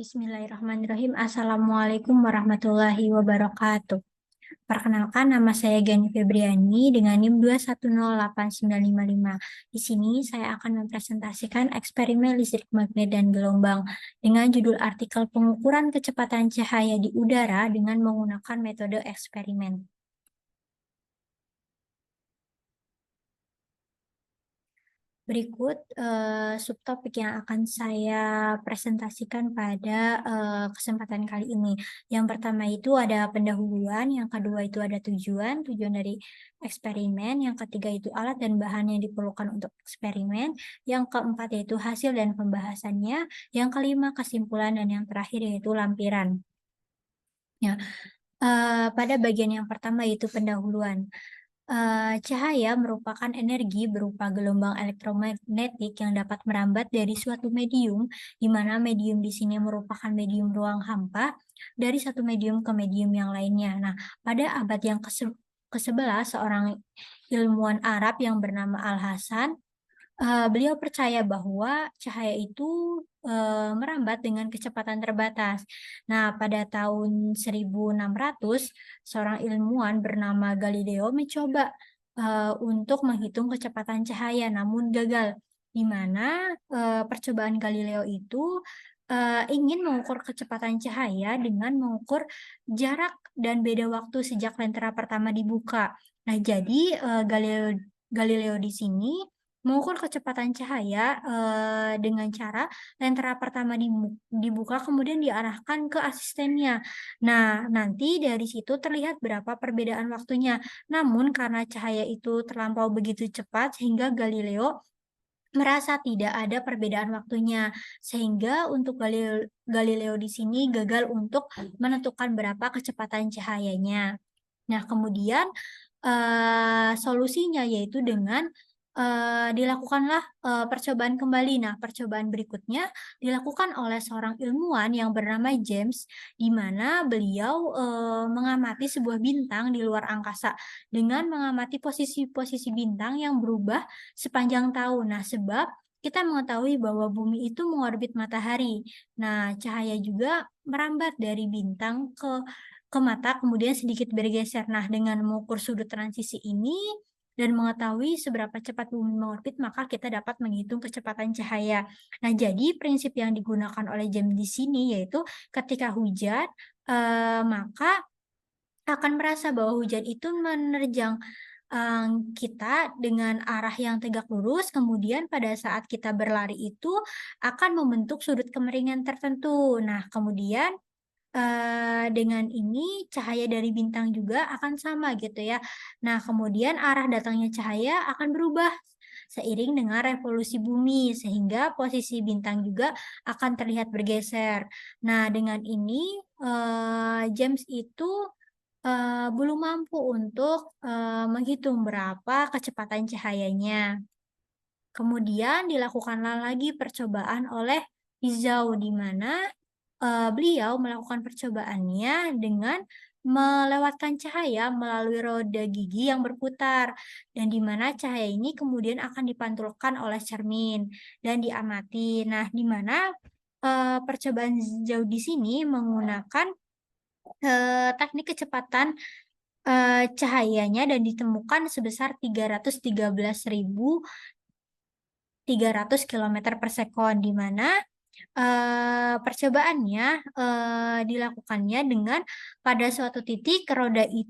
Bismillahirrahmanirrahim. Assalamualaikum warahmatullahi wabarakatuh. Perkenalkan, nama saya Gani Febriani dengan NIM 2108955. Di sini saya akan mempresentasikan eksperimen listrik magnet dan gelombang dengan judul artikel pengukuran kecepatan cahaya di udara dengan menggunakan metode eksperimen. Berikut subtopik yang akan saya presentasikan pada kesempatan kali ini. Yang pertama itu ada pendahuluan, yang kedua itu ada tujuan dari eksperimen, yang ketiga itu alat dan bahan yang diperlukan untuk eksperimen, yang keempat yaitu hasil dan pembahasannya, yang kelima kesimpulan, dan yang terakhir yaitu lampiran. Ya, pada bagian yang pertama yaitu pendahuluan. Cahaya merupakan energi berupa gelombang elektromagnetik yang dapat merambat dari suatu medium, di mana medium di sini merupakan medium ruang hampa, dari satu medium ke medium yang lainnya. Nah, pada abad yang ke-11, seorang ilmuwan Arab yang bernama Al-Hasan, beliau percaya bahwa cahaya itu merambat dengan kecepatan terbatas. Nah, pada tahun 1600, seorang ilmuwan bernama Galileo mencoba untuk menghitung kecepatan cahaya, namun gagal. Di mana percobaan Galileo itu ingin mengukur kecepatan cahaya dengan mengukur jarak dan beda waktu sejak lentera pertama dibuka. Nah, jadi Galileo di sini mengukur kecepatan cahaya dengan cara lentera pertama dibuka kemudian diarahkan ke asistennya. Nah, nanti dari situ terlihat berapa perbedaan waktunya. Namun karena cahaya itu terlampau begitu cepat sehingga Galileo merasa tidak ada perbedaan waktunya. Sehingga untuk Galileo di sini gagal untuk menentukan berapa kecepatan cahayanya. Nah, kemudian solusinya yaitu dengan dilakukanlah percobaan kembali. Nah, percobaan berikutnya dilakukan oleh seorang ilmuwan yang bernama James, di mana beliau mengamati sebuah bintang di luar angkasa dengan mengamati posisi-posisi bintang yang berubah sepanjang tahun. Nah, sebab kita mengetahui bahwa bumi itu mengorbit matahari. Nah, cahaya juga merambat dari bintang ke mata, kemudian sedikit bergeser. Nah, dengan mengukur sudut transisi ini dan mengetahui seberapa cepat bumi mengorbit, maka kita dapat menghitung kecepatan cahaya. Nah, jadi prinsip yang digunakan oleh James di sini yaitu ketika hujan, maka akan merasa bahwa hujan itu menerjang kita dengan arah yang tegak lurus, kemudian pada saat kita berlari itu akan membentuk sudut kemiringan tertentu. Nah, kemudian dengan ini cahaya dari bintang juga akan sama gitu ya. Nah, kemudian arah datangnya cahaya akan berubah seiring dengan revolusi bumi sehingga posisi bintang juga akan terlihat bergeser. Nah, dengan ini James itu belum mampu untuk menghitung berapa kecepatan cahayanya. Kemudian dilakukanlah lagi percobaan oleh Izau, di mana beliau melakukan percobaannya dengan melewatkan cahaya melalui roda gigi yang berputar, dan di mana cahaya ini kemudian akan dipantulkan oleh cermin dan diamati. Nah, di mana percobaan jauh di sini menggunakan teknik kecepatan cahayanya dan ditemukan sebesar 313.300 km per sekon, di mana percobaannya dilakukannya dengan pada suatu titik roda itu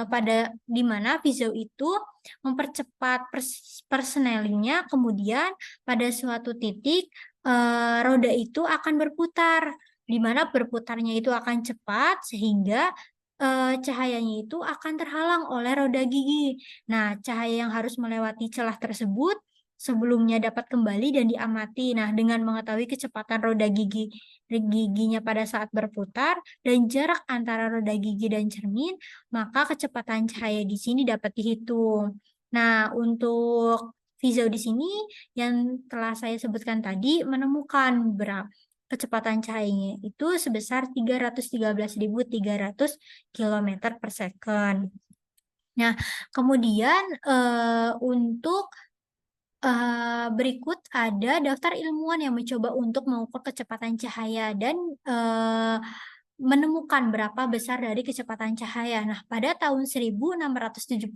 pada di mana Fizeau itu mempercepat persnelingnya, kemudian pada suatu titik roda itu akan berputar, di mana berputarnya itu akan cepat sehingga cahayanya itu akan terhalang oleh roda gigi. Nah, cahaya yang harus melewati celah tersebut sebelumnya dapat kembali dan diamati. Nah, dengan mengetahui kecepatan roda giginya pada saat berputar dan jarak antara roda gigi dan cermin, maka kecepatan cahaya di sini dapat dihitung. Nah, untuk Fizeau di sini yang telah saya sebutkan tadi menemukan berapa kecepatan cahayanya itu sebesar 313.300 km per second. Nah, kemudian untuk Berikut ada daftar ilmuwan yang mencoba untuk mengukur kecepatan cahaya dan, menemukan berapa besar dari kecepatan cahaya. Nah, pada tahun 1676,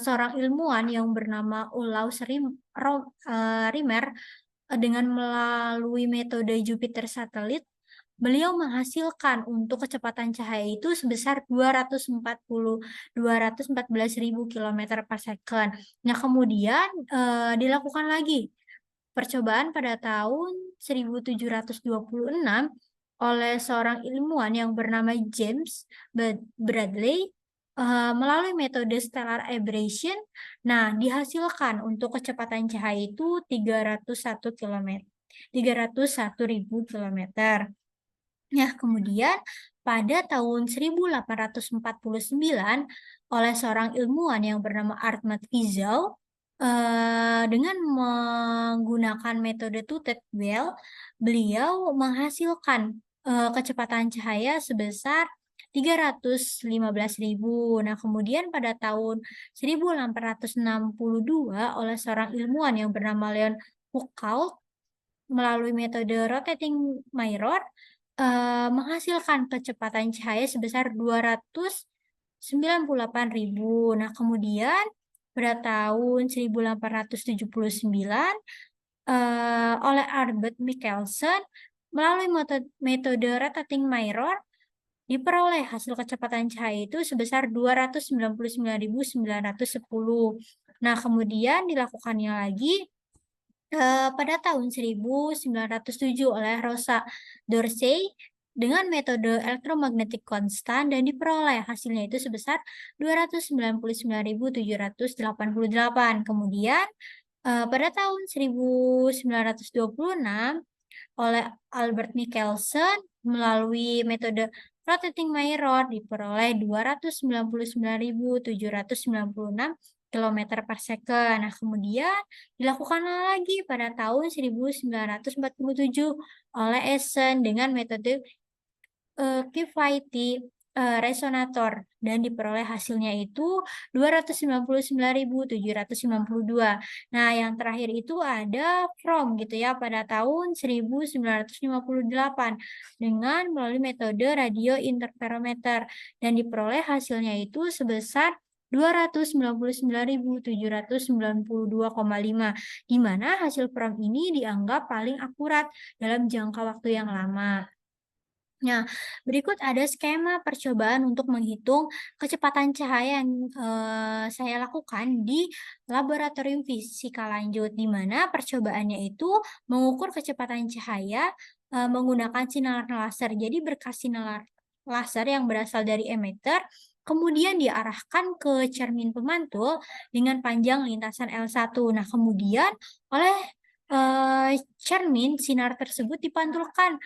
seorang ilmuwan yang bernama Olaus Riemer, dengan melalui metode Jupiter Satelit, beliau menghasilkan untuk kecepatan cahaya itu sebesar 214.000 kilometer per second. Nah, kemudian, dilakukan lagi percobaan pada tahun 1726 oleh seorang ilmuwan yang bernama James Bradley, melalui metode stellar aberration. Nah, dihasilkan untuk kecepatan cahaya itu 301.000 kilometer. Nah, kemudian pada tahun 1849 oleh seorang ilmuwan yang bernama Artmat Fizeau, dengan menggunakan metode Toothed Wheel, beliau menghasilkan, kecepatan cahaya sebesar 315.000. Nah, kemudian pada tahun 1862 oleh seorang ilmuwan yang bernama Leon Foucault melalui metode rotating mirror, menghasilkan kecepatan cahaya sebesar 298.000. Nah, kemudian pada tahun 1879, oleh Albert Michelson melalui metode rotating mirror diperoleh hasil kecepatan cahaya itu sebesar 299.910. Nah, kemudian dilakukannya lagi pada tahun 1907 oleh Rosa Dorsey dengan metode elektromagnetik konstan dan diperoleh hasilnya itu sebesar 299.788. Kemudian, pada tahun 1926 oleh Albert Michelson melalui metode rotating mirror diperoleh 299.796 kilometer per second. Nah, kemudian dilakukan lagi pada tahun 1947 oleh Essen dengan metode Cavity resonator dan diperoleh hasilnya itu 299.792. Nah, yang terakhir itu ada From gitu ya pada tahun 1958 dengan melalui metode radio interferometer dan diperoleh hasilnya itu sebesar 299.792,5, di mana hasil From ini dianggap paling akurat dalam jangka waktu yang lama. Nah, berikut ada skema percobaan untuk menghitung kecepatan cahaya yang saya lakukan di laboratorium fisika lanjut, di mana percobaannya itu mengukur kecepatan cahaya menggunakan sinar laser. Jadi berkas sinar laser yang berasal dari emitter kemudian diarahkan ke cermin pemantul dengan panjang lintasan L1. Nah, kemudian oleh cermin sinar tersebut dipantulkan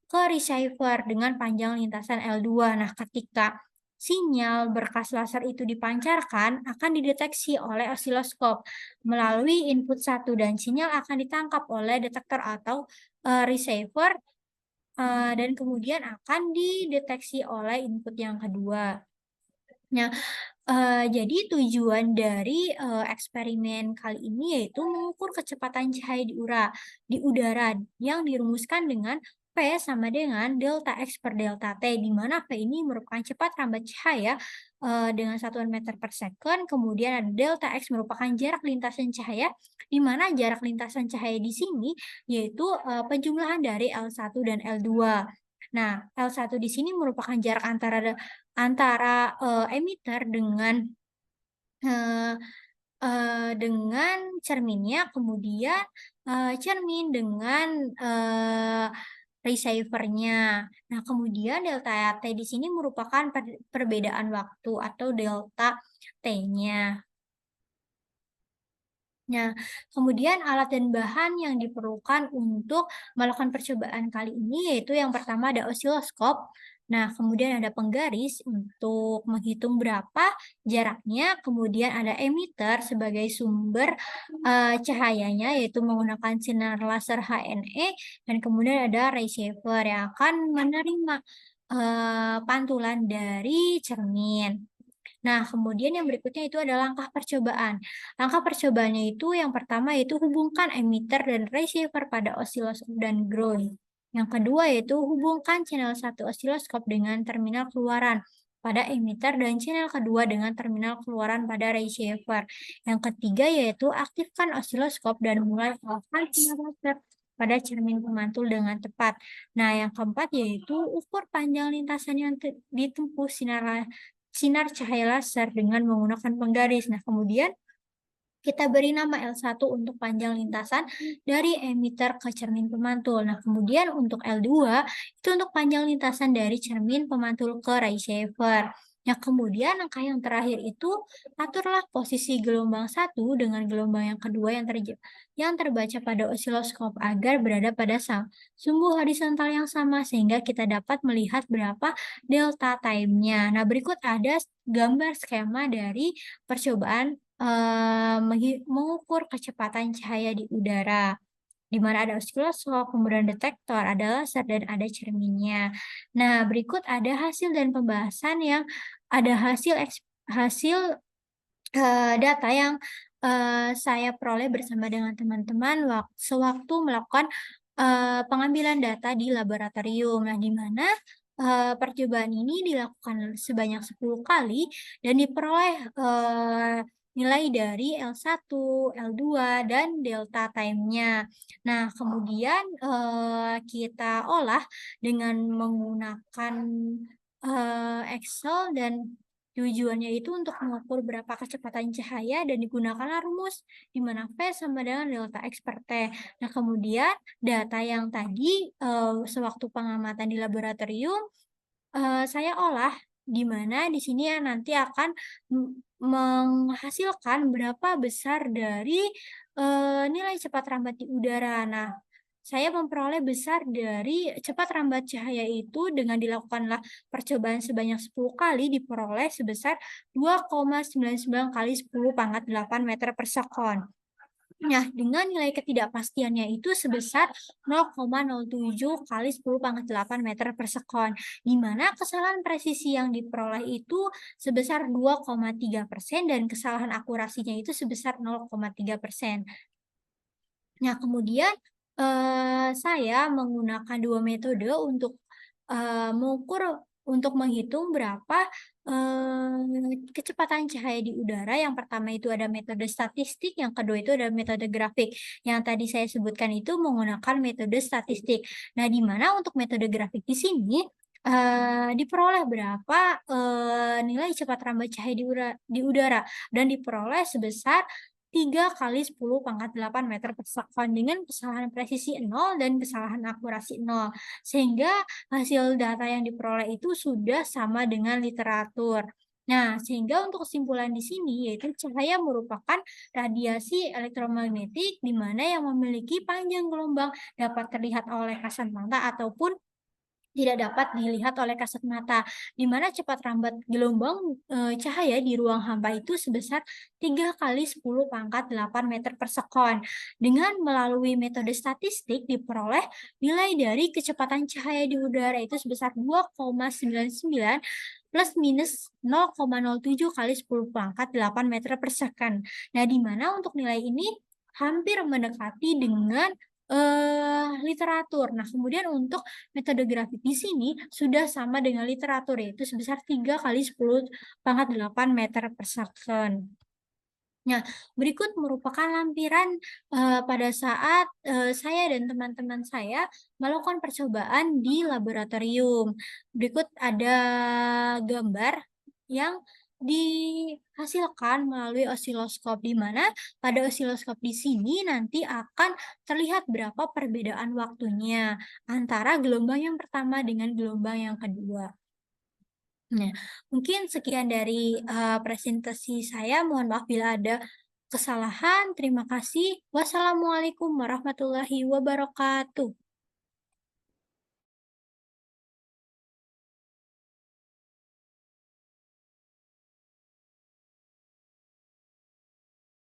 ke receiver dengan panjang lintasan L2. Nah, ketika sinyal berkas laser itu dipancarkan, akan dideteksi oleh osiloskop melalui input 1 dan sinyal akan ditangkap oleh detektor atau receiver dan kemudian akan dideteksi oleh input yang kedua. Nah, jadi tujuan dari eksperimen kali ini yaitu mengukur kecepatan cahaya di udara yang dirumuskan dengan P sama dengan delta X per delta T, di mana P ini merupakan cepat rambat cahaya dengan satuan meter per second, kemudian ada delta X merupakan jarak lintasan cahaya, di mana jarak lintasan cahaya di sini yaitu penjumlahan dari L1 dan L2. Nah, L1 di sini merupakan jarak antara emitter eee dengan cerminnya, kemudian cermin dengan receiver-nya. Nah, kemudian delta T di sini merupakan perbedaan waktu atau delta T-nya. Nah, kemudian alat dan bahan yang diperlukan untuk melakukan percobaan kali ini yaitu yang pertama ada osiloskop. Nah, kemudian ada penggaris untuk menghitung berapa jaraknya, kemudian ada emitter sebagai sumber cahayanya yaitu menggunakan sinar laser HNE dan kemudian ada receiver yang akan menerima pantulan dari cermin. Nah, kemudian yang berikutnya itu adalah langkah percobaan. Langkah percobaannya itu yang pertama yaitu hubungkan emitter dan receiver pada osiloskop dan ground. Yang kedua yaitu hubungkan channel satu osiloskop dengan terminal keluaran pada emitter dan channel kedua dengan terminal keluaran pada receiver. Yang ketiga yaitu aktifkan osiloskop dan mulai alihkan sinyal laser pada cermin pemantul dengan tepat. Nah, yang keempat yaitu ukur panjang lintasan yang ditempuh sinar cahaya laser dengan menggunakan penggaris. Nah, kemudian kita beri nama L1 untuk panjang lintasan dari emitter ke cermin pemantul. Nah, kemudian untuk L2 itu untuk panjang lintasan dari cermin pemantul ke receiver. Nah, kemudian langkah yang terakhir itu aturlah posisi gelombang satu dengan gelombang yang kedua yang terbaca pada osiloskop agar berada pada sumbu horizontal yang sama sehingga kita dapat melihat berapa delta time-nya. Nah, berikut ada gambar skema dari percobaan mengukur kecepatan cahaya di udara, di mana ada osiloskop, kemudian detektor, ada laser, dan ada cerminnya. Nah, berikut ada hasil dan pembahasan yang ada hasil data yang saya peroleh bersama dengan teman-teman sewaktu melakukan pengambilan data di laboratorium. Nah, di mana percobaan ini dilakukan sebanyak 10 kali dan diperoleh nilai dari L1, L2, dan delta time-nya. Nah, kemudian kita olah dengan menggunakan Excel dan tujuannya itu untuk mengukur berapa kecepatan cahaya dan digunakanlah rumus di mana V sama dengan delta X per T. Nah, kemudian data yang tadi sewaktu pengamatan di laboratorium saya olah di mana di sini ya nanti akan menghasilkan berapa besar dari nilai cepat rambat di udara. Nah, saya memperoleh besar dari cepat rambat cahaya itu dengan dilakukanlah percobaan sebanyak 10 kali diperoleh sebesar 2,99 kali 10 pangkat 8 meter per sekon. Nah, dengan nilai ketidakpastiannya itu sebesar 0,07 kali 10 pangkat 8 meter per sekon, di mana kesalahan presisi yang diperoleh itu sebesar 2,3% dan kesalahan akurasinya itu sebesar 0,3%. Nah, kemudian saya menggunakan 2 metode untuk untuk menghitung berapa kecepatan cahaya di udara. Yang pertama itu ada metode statistik, yang kedua itu ada metode grafik. Yang tadi saya sebutkan itu menggunakan metode statistik. Nah, di mana untuk metode grafik di sini diperoleh berapa nilai cepat rambat cahaya di udara dan diperoleh sebesar 3 kali 10 pangkat 8 meter per sekon dengan kesalahan presisi 0 dan kesalahan akurasi 0. Sehingga hasil data yang diperoleh itu sudah sama dengan literatur. Nah, sehingga untuk kesimpulan di sini yaitu cahaya merupakan radiasi elektromagnetik di mana yang memiliki panjang gelombang dapat terlihat oleh kasat mata ataupun tidak dapat dilihat oleh kasat mata, di mana cepat rambat gelombang cahaya di ruang hampa itu sebesar 3 kali 10 pangkat 8 meter per sekon. Dengan melalui metode statistik diperoleh nilai dari kecepatan cahaya di udara itu sebesar 2,99 plus minus 0,07 kali 10 pangkat 8 meter per second. Nah, di mana untuk nilai ini hampir mendekati dengan literatur. Nah, kemudian untuk metode grafik di sini sudah sama dengan literatur, yaitu sebesar 3 kali 10 pangkat 8 meter per second. Nah, berikut merupakan lampiran pada saat saya dan teman-teman saya melakukan percobaan di laboratorium. Berikut ada gambar yang dihasilkan melalui osiloskop, di mana pada osiloskop di sini nanti akan terlihat berapa perbedaan waktunya antara gelombang yang pertama dengan gelombang yang kedua. Nah, mungkin sekian dari presentasi saya. Mohon maaf bila ada kesalahan. Terima kasih. Wassalamualaikum warahmatullahi wabarakatuh.